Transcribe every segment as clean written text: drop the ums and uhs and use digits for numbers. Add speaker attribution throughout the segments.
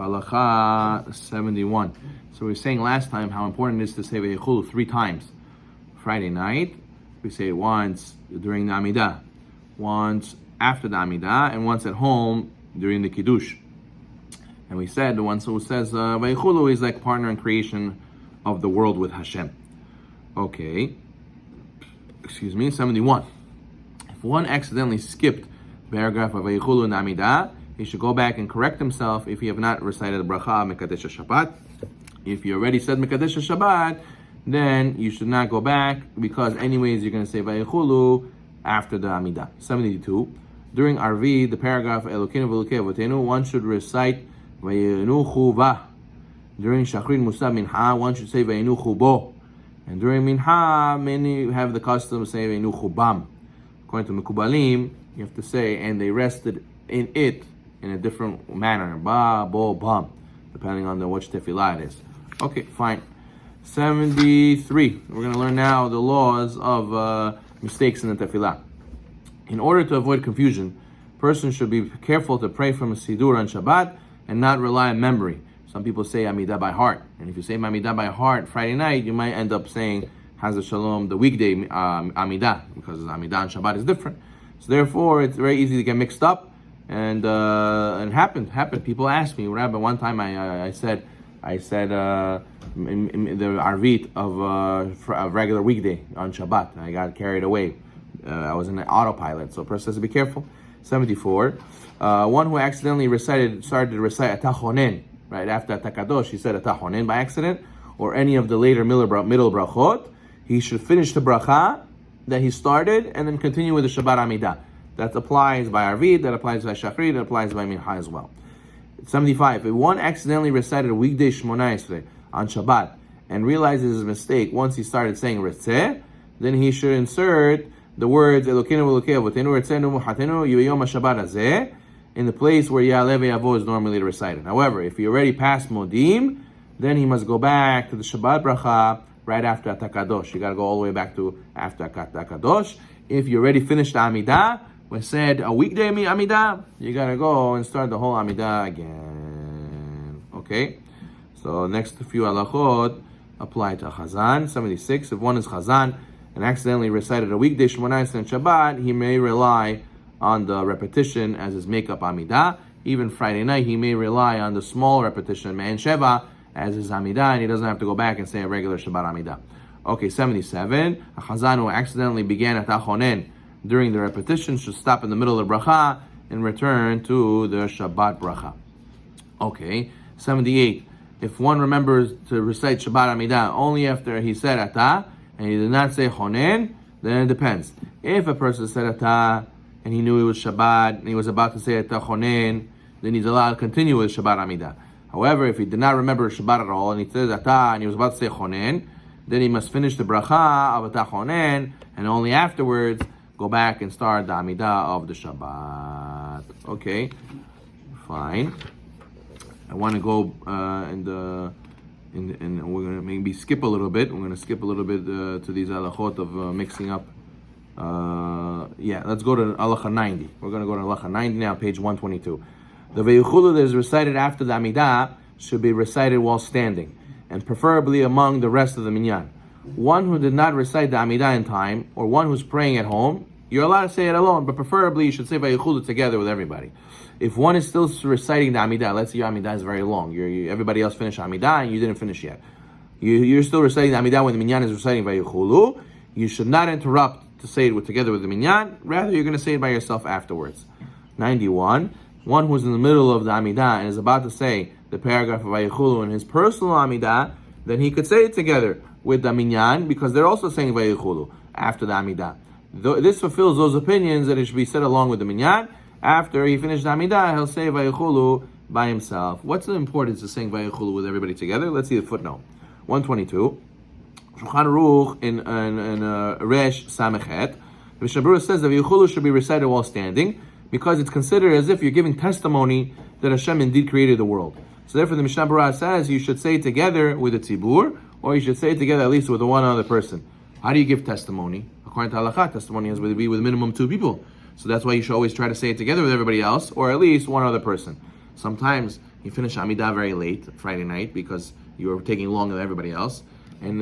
Speaker 1: Halacha 71. So we were saying last time how important it is to say Vayechulu 3 times. Friday night, we say it once during the Amidah, once after the Amidah, and once at home during the Kiddush. And we said the one who says Vayechulu is like partner in creation of the world with Hashem. Okay. 71. If one accidentally skipped paragraph of Vayechulu in the Amidah, he should go back and correct himself if he have not recited the bracha Mekadesh Shabbat. If you already said Mekadesh Shabbat, then you should not go back, because anyways you're going to say Vayechulu after the Amidah. 72. During Arvi, the paragraph Elokeinu v'Elokei Avotenu, one should recite Vayenuchu va. During Shachrit Musab Mincha, one should say Vayenuchu bo. And during Mincha, many have the custom to say Vayenuchu bam. According to Mekubalim, you have to say, and they rested in it in a different manner, ba, bo, bam, depending on which tefillah it is. Okay, fine. 73. We're going to learn now the laws of mistakes in the tefillah. In order to avoid confusion, a person should be careful to pray from a sidur on Shabbat and not rely on memory. Some people say Amidah by heart, and if you say Amidah by heart Friday night, you might end up saying Hazar Shalom the weekday Amidah, because Amidah on Shabbat is different. So therefore, it's very easy to get mixed up. And it happened. People asked me, Rabbi, one time I said in the Arvit of a regular weekday on Shabbat. I got carried away. I was in an autopilot, so a person has to be careful. 74. One who accidentally started to recite Atachonen right after Atakadosh. He said Atachonen by accident, or any of the later middle brachot. He should finish the bracha that he started and then continue with the Shabbat Amidah. That applies by Arvid, that applies by Shachrit, that applies by Mincha as well. 75. If one accidentally recited a weekday Shmona Esrei on Shabbat and realizes his mistake once he started saying Ritzeh, then he should insert the words Elokeinu v'Elokei Avotenu Ritzenu Muhatenu Yom HaShabbat Hazeh in the place where Ya'aleh V'Yavo is normally recited. However, if he already passed Modim, then he must go back to the Shabbat bracha right after Atakadosh. You got to go all the way back to after Atakadosh. If you already finished the Amidah, we said a weekday Amidah, you gotta go and start the whole Amidah again. Okay? So next few halachot apply to Chazan. 76. If one is Chazan and accidentally recited a weekday Shemona Esrei and Shabbat, he may rely on the repetition as his makeup Amidah. Even Friday night, he may rely on the small repetition Me'en Sheva as his Amidah, and he doesn't have to go back and say a regular Shabbat Amidah. Okay, 77. A Chazan who accidentally began at Achonen during the repetition should stop in the middle of the bracha and return to the Shabbat bracha. Okay, 78. If one remembers to recite Shabbat Amidah only after he said Atah and he did not say Chonen, then it depends. If a person said Atah and he knew it was Shabbat and he was about to say Atah Chonen, then he's allowed to continue with Shabbat Amidah. However, if he did not remember Shabbat at all and he says Atah and he was about to say Chonen, then he must finish the bracha of Atah Chonen and only afterwards go back and start the Amidah of the Shabbat. Okay, fine. I want to go and we're going to maybe skip a little bit. We're going to skip a little bit to these halachot of mixing up. Let's go to Halacha 90. We're going to go to Halacha 90 now, page 122. The Vayechulu that is recited after the Amidah should be recited while standing, and preferably among the rest of the minyan. One who did not recite the Amidah in time, or one who's praying at home, you're allowed to say it alone, but preferably you should say Vayechulu together with everybody. If one is still reciting the Amidah, let's say your Amidah is very long, everybody else finished Amidah and you didn't finish yet. You're still reciting the Amidah when the minyan is reciting Vayechulu. You should not interrupt to say it together with the minyan. Rather, you're going to say it by yourself afterwards. 91. One who's in the middle of the Amidah and is about to say the paragraph of Vayechulu in his personal Amidah, then he could say it together with the minyan, because they're also saying Vayechulu after the Amidah. This fulfills those opinions that it should be said along with the minyan. After he finished the Amidah, he'll say Vayechulu by himself. What's the importance of saying Vayechulu with everybody together? Let's see the footnote. 122. Shulchan Aruch in Resh Samechet, the Mishnah Berurah says that Vayechulu should be recited while standing, because it's considered as if you're giving testimony that Hashem indeed created the world. So therefore the Mishnah Berurah says you should say it together with the tzibur, or you should say it together at least with one other person. How do you give testimony? According to Halacha, testimony has to be with minimum 2 people. So that's why you should always try to say it together with everybody else, or at least one other person. Sometimes you finish Amidah very late Friday night because you were taking longer than everybody else, and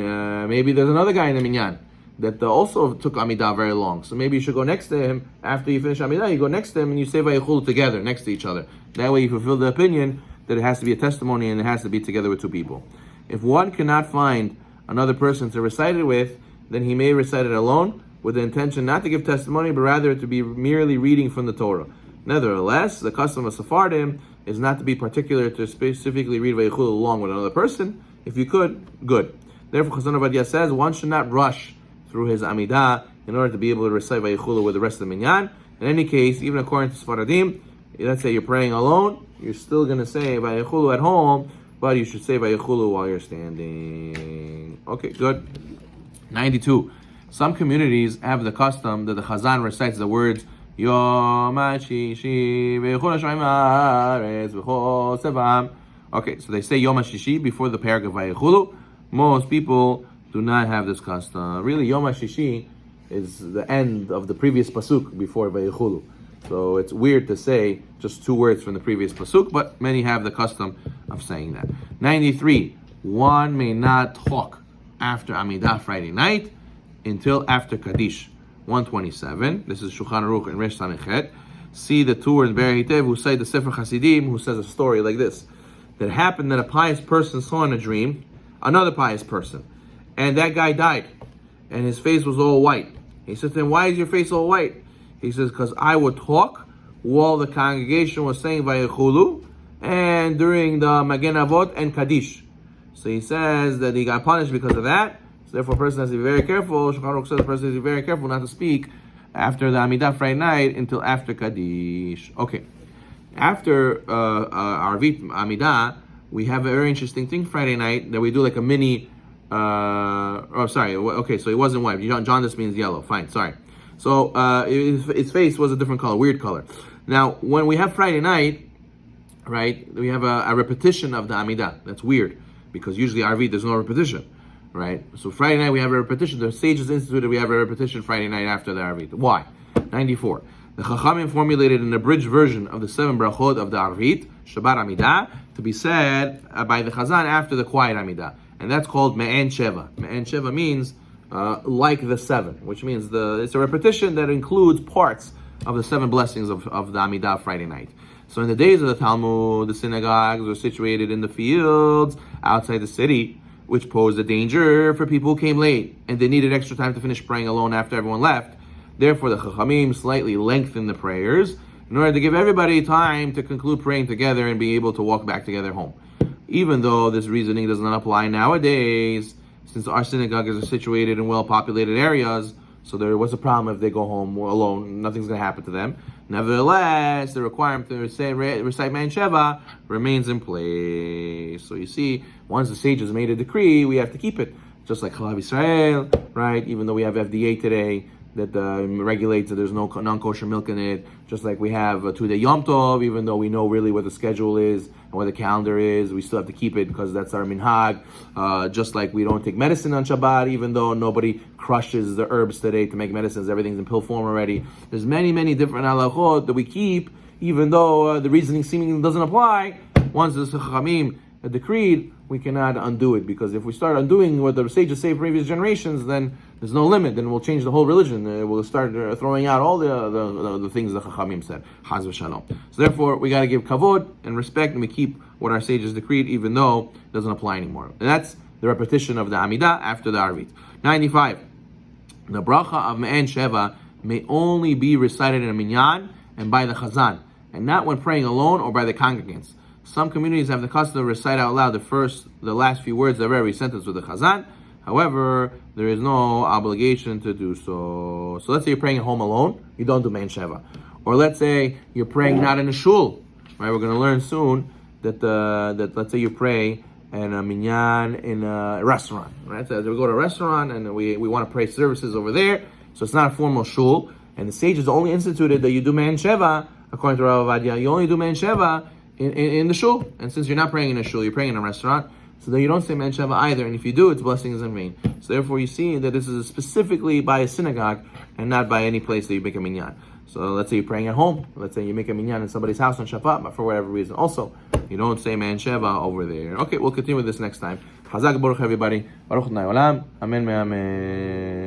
Speaker 1: maybe there's another guy in the minyan that also took Amidah very long. So maybe you should go next to him after you finish Amidah. You go next to him and you say Vayechulu together next to each other. That way you fulfill the opinion that it has to be a testimony and it has to be together with two people. If one cannot find another person to recite it with, then he may recite it alone with the intention not to give testimony, but rather to be merely reading from the Torah. Nevertheless, the custom of Sephardim is not to be particular to specifically read Vayechulu along with another person. If you could, good. Therefore, Chazon Ovadia says one should not rush through his Amidah in order to be able to recite Vayechulu with the rest of the minyan. In any case, even according to Sfaradim, let's say you're praying alone, you're still going to say Vayechulu at home, but you should say Vayechulu while you're standing. Okay, good. 92. Some communities have the custom that the Chazan recites the words Yomi Shishi Vayechulu Hashem Haaretz V'chol Sevam. Okay, so they say Yom HaShishi before the parak of Vayechulu. Most people do not have this custom. Really, Yom HaShishi is the end of the previous pasuk before Vayechulu. So it's weird to say just two words from the previous pasuk, but many have the custom of saying that. 93. One may not talk after Amidah Friday night until after Kaddish. 127. This is Shulchan Aruch and Resh Samechet. See the tour in Be'er Hitev who cite the Sefer Hasidim, who says a story like this. That happened that a pious person saw in a dream another pious person. And that guy died. And his face was all white. He said to him, why is your face all white? He says, because I would talk while the congregation was saying Vayechulu and during the Magen Avot and Kaddish. So he says that he got punished because of that. So therefore, a person has to be very careful. Shulchan Aruch says the person has to be very careful not to speak after the Amidah Friday night until after Kaddish. Okay. After Arvit Amidah, we have a very interesting thing Friday night that we do like a mini. Okay, so it wasn't white. John, this means yellow. Fine, sorry. So his face was a different color, weird color. Now, when we have Friday night, right, we have a repetition of the Amidah. That's weird because usually Arvit there's no repetition, right? So Friday night we have a repetition. The sages instituted we have a repetition Friday night after the Arvit. Why? 94. The Chachamim formulated an abridged version of the 7 brachot of the Arvit, Shabbat Amidah, to be said by the Chazan after the quiet Amidah. And that's called Me'en Sheva. Me'en Sheva means like the 7, which means it's a repetition that includes parts of the 7 blessings of the Amidah Friday night. So in the days of the Talmud, the synagogues were situated in the fields outside the city, which posed a danger for people who came late, and they needed extra time to finish praying alone after everyone left. Therefore, the Chachamim slightly lengthened the prayers in order to give everybody time to conclude praying together and be able to walk back together home. Even though this reasoning does not apply nowadays, since our synagogues are situated in well-populated areas, so there was a problem if they go home alone, nothing's going to happen to them. Nevertheless, the requirement to recite Me'en Sheva remains in place. So you see, once the sages made a decree, we have to keep it. Just like Chalav Yisrael, right? Even though we have FDA today, that regulates that there's no non-kosher milk in it, just like we have 2-day Yom Tov, even though we know really what the schedule is and what the calendar is, we still have to keep it because that's our minhag. Just like we don't take medicine on Shabbat, even though nobody crushes the herbs today to make medicines, everything's in pill form already. There's many, many different halachot that we keep, even though the reasoning seemingly doesn't apply. Once the Chachamim decreed, we cannot undo it, because if we start undoing what the sages say previous generations, then there's no limit. Then we'll change the whole religion. We'll start throwing out all the things the Chachamim said. Chaz v'shalom. So therefore, we got to give kavod and respect, and we keep what our sages decreed, even though it doesn't apply anymore. And that's the repetition of the Amidah after the Arvit. 95. The bracha of Me'en Sheva may only be recited in a minyan and by the Chazan, and not when praying alone or by the congregants. Some communities have the custom to recite out loud the last few words of every sentence with the Chazan. However, there is no obligation to do so. So let's say you're praying at home alone, you don't do Me'en Sheva. Or let's say you're praying not in a shul, right? We're going to learn soon that let's say you pray in a minyan in a restaurant, right? So we go to a restaurant and we want to pray services over there, so it's not a formal shul, and the sages only instituted that you do Me'en Sheva, according to Rav Ovadia, you only do Me'en Sheva in the shul. And since you're not praying in a shul, you're praying in a restaurant, so then you don't say Me'en Sheva either, and if you do, it's blessings in vain. So therefore you see that this is specifically by a synagogue and not by any place that you make a minyan. So let's say you're praying at home, let's say you make a minyan in somebody's house on Shabbat, but for whatever reason. Also, You don't say man sheva over there. Okay, we'll continue with this next time. Chazak Baruch everybody. Baruch Adonai Olam. Amen. Amen.